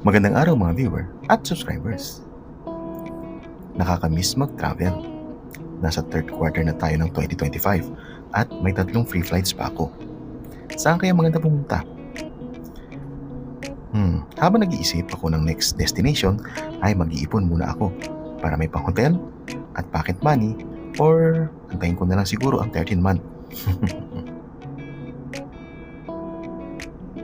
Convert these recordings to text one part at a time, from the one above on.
Magandang araw mga viewer at subscribers. Nakakamiss mag-travel. Nasa third quarter na tayo ng 2025 at may 3 free flights pa ako. Saan kaya maganda pumunta? Habang nag-iisip ako ng next destination ay mag-iipon muna ako para may pang-hotel at pocket money or antayin ko na lang siguro ang 13 month.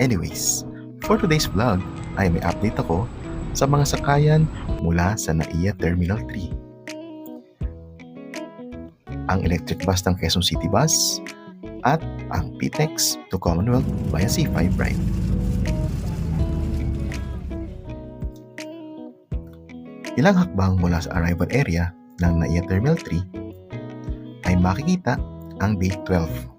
Anyways, for today's vlog ay may update ako sa mga sakayan mula sa NAIA Terminal 3. Ang electric bus ng Quezon City Bus at ang PTEX to Commonwealth via C5 ride. Ilang hakbang mula sa arrival area ng NAIA Terminal 3 ay makikita ang Bay 12.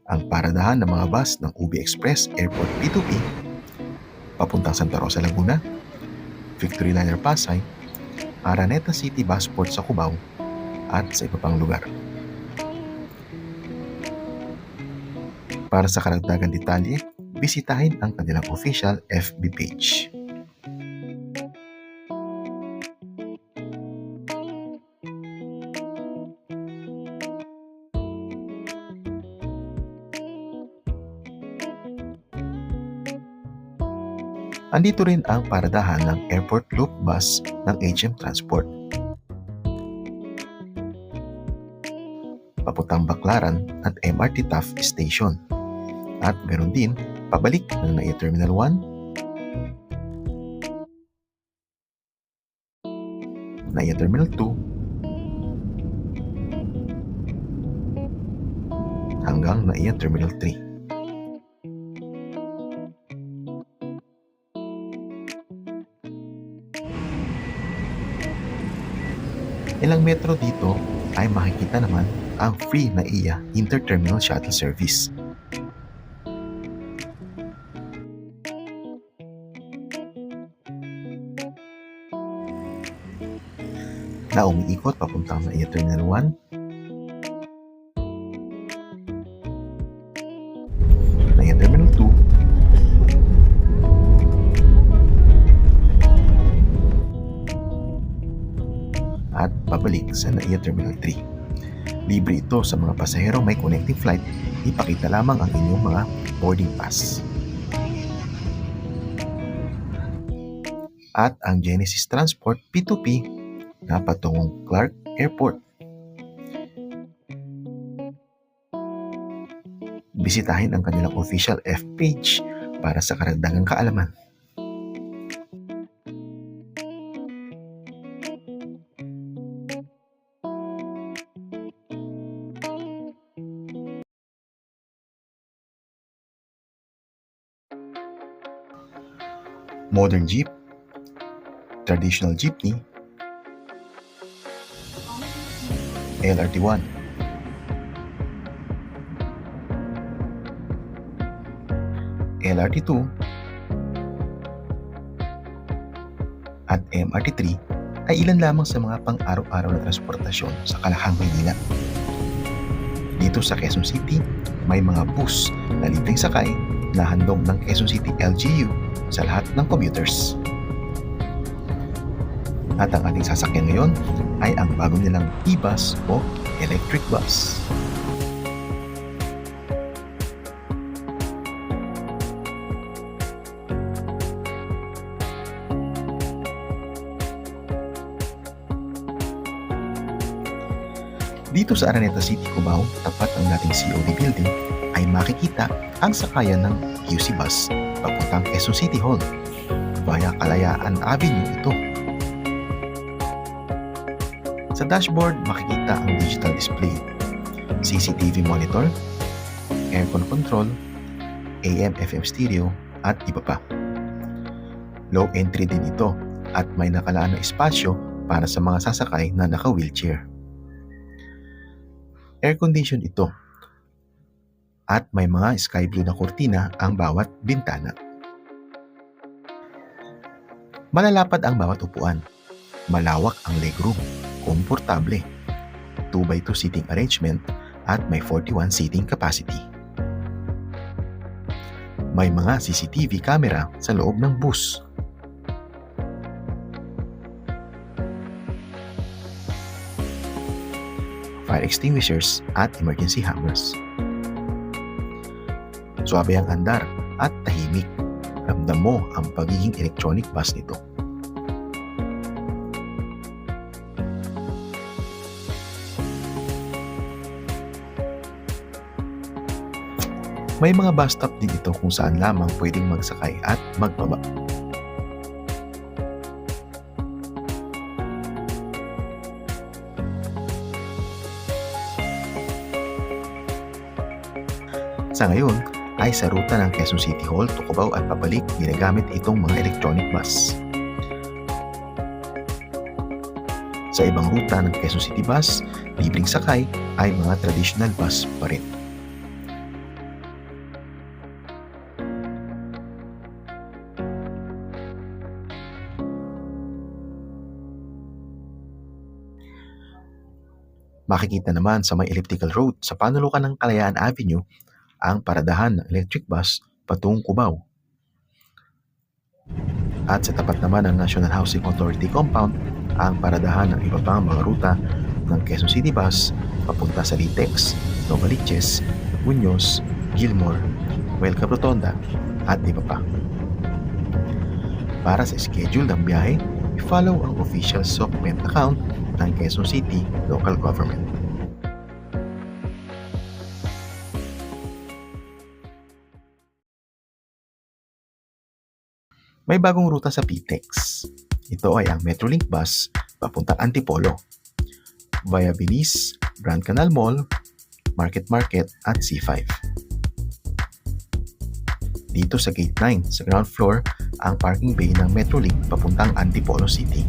Ang paradahan ng mga bus ng UB Express Airport P2P papuntang Santa Rosa, Laguna, Victory Liner Pasay, Araneta City Busport sa Cubao at sa iba pang lugar. Para sa karagdagan detalye, bisitahin ang kanilang official FB page. Andito rin ang paradahan ng Airport Loop Bus ng HM Transport. Papuntang Baclaran at MRT Taft Station. At meron din pabalik ng NAIA Terminal 1, NAIA Terminal 2, hanggang NAIA Terminal 3. Ilang metro dito ay makikita naman ang free NAIA Interterminal Shuttle Service. Na umiikot papuntang NAIA Terminal 1, NAIA Terminal 2, at pabalik sa NAIA Terminal 3. Libre ito sa mga pasaherong may connecting flight, ipakita lamang ang inyong mga boarding pass. At ang Genesis Transport P2P na patungong Clark Airport. Bisitahin ang kanilang official F page para sa karagdagang kaalaman. Modern jeep, traditional jeepney, LRT1, LRT2, at MRT3 ay ilan lamang sa mga pang-araw-araw na transportasyon sa Kalahang, Maynila. Dito sa Quezon City, may mga bus na libreng sakay na handog ng Quezon City LGU sa lahat ng commuters. At ang ating sasakyan ngayon ay ang bagong nilang e-bus o electric bus. Dito sa Araneta City, Cubao, tapat ng dating COD building, ay makikita ang sakayan ng QC bus papuntang Quezon City Hall via Kalayaan Avenue ito. Sa dashboard, makikita ang digital display, CCTV monitor, aircon control, AM/FM stereo, at iba pa. Low entry din ito at may nakalaan na espasyo para sa mga sasakay na naka-wheelchair. Air condition ito at may mga sky blue na kurtina ang bawat bintana. Malalapad ang bawat upuan, malawak ang legroom, komportable. 2x2 seating arrangement at may 41 seating capacity. May mga CCTV camera sa loob ng bus. Fire extinguishers at emergency hammers. Suabe ang andar at tahimik. Ramdam mo ang pagiging electronic bus nito. May mga bus stop din ito kung saan lamang pwedeng magsakay at magbaba. Sa ngayon, ay sa ruta ng Quezon City Hall to Cubao at pabalik ginagamit itong mga electronic bus. Sa ibang ruta ng Quezon City Bus, libreng sakay ay mga traditional bus pa rin. Makikita naman sa may elliptical road sa panulukan ng Kalayaan Avenue ang paradahan ng electric bus patungong Cubao. At sa tapat naman ng National Housing Authority compound ang paradahan ng iba pang mga ruta ng Quezon City Bus papunta sa Litex, Novaliches, Muñoz, Gilmore, Welcome Rotonda at iba pa. Para sa schedule ng biyahe, i-follow ang official SOCMED account ng Quezon City Local Government. May bagong ruta sa PTEX. Ito ay ang Metrolink bus papuntang Antipolo via Belize, Grand Canal Mall, Market at C5. Dito sa Gate 9 sa ground floor ang parking bay ng Metrolink papuntang Antipolo City.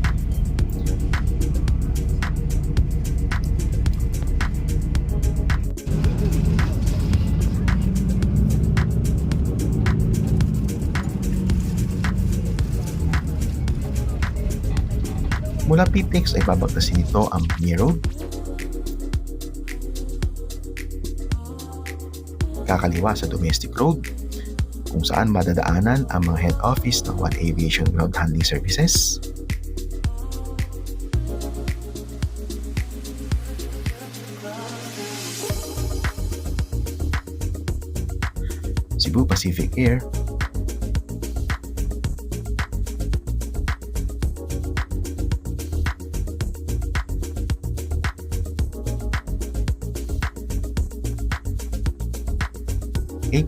Mula PTEX ay babagtasin nito ang Piña Road, kakaliwa sa Domestic Road, kung saan madadaanan ang mga head office ng One Aviation Ground Handling Services, Cebu Pacific Air, A+,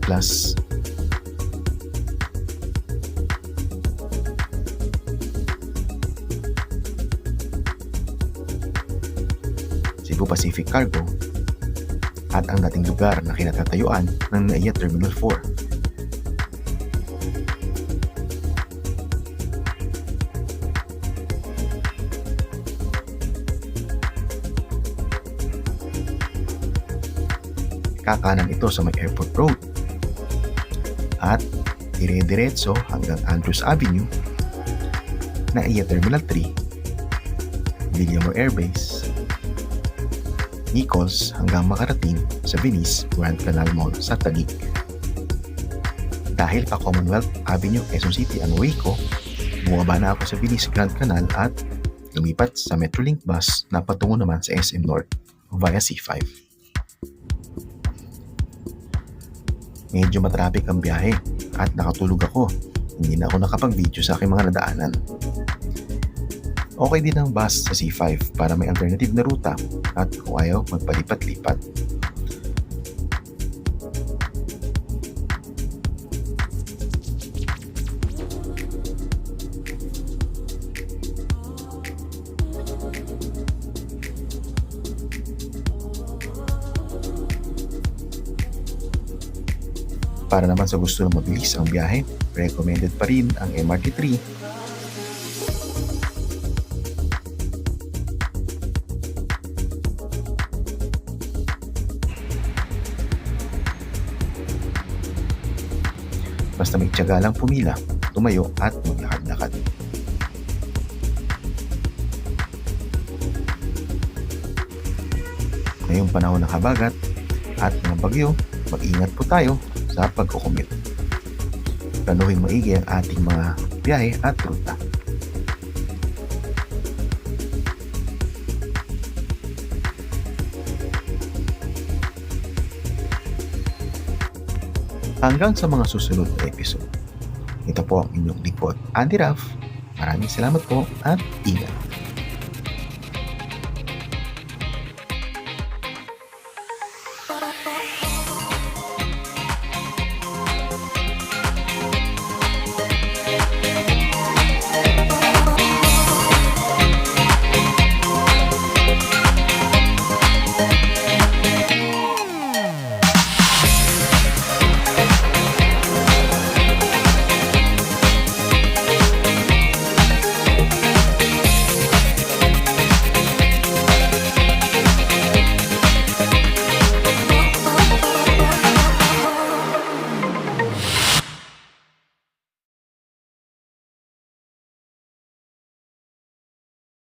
Cebu Pacific Cargo, at ang dating lugar na kinatatayuan ng NAIA Terminal 4. Kakanan ito sa may Airport Road at dire-diretso hanggang Andrews Avenue, NAIA Terminal 3, Villamor Air Base, Nichols hanggang makarating sa Venice Grand Canal Mall sa Taguig. Dahil pa Commonwealth Avenue, Quezon City ang way ko, bumaba na ako sa Venice Grand Canal at lumipat sa Metrolink bus na patungo naman sa SM North via C5. Medyo matraffic ang biyahe at nakatulog ako. Hindi na ako nakapag-video sa aking mga nadaanan. Okay din ang bus sa C5 para may alternative na ruta at kung ayaw magpalipat-lipat. Para naman sa gusto na mabilis ang biyahe, recommended pa rin ang MRT3. Basta may tiyaga lang pumila, tumayo at maglakad-lakad. Ngayong panahon ng habagat at mga bagyo, mag-ingat po tayo sa pagkukumute. Planuhin maigi ang ating mga biyahe at ruta. Hanggang sa mga susunod na episode. Ito po ang inyong lingkod, Andy Raff. Maraming salamat po at ingat.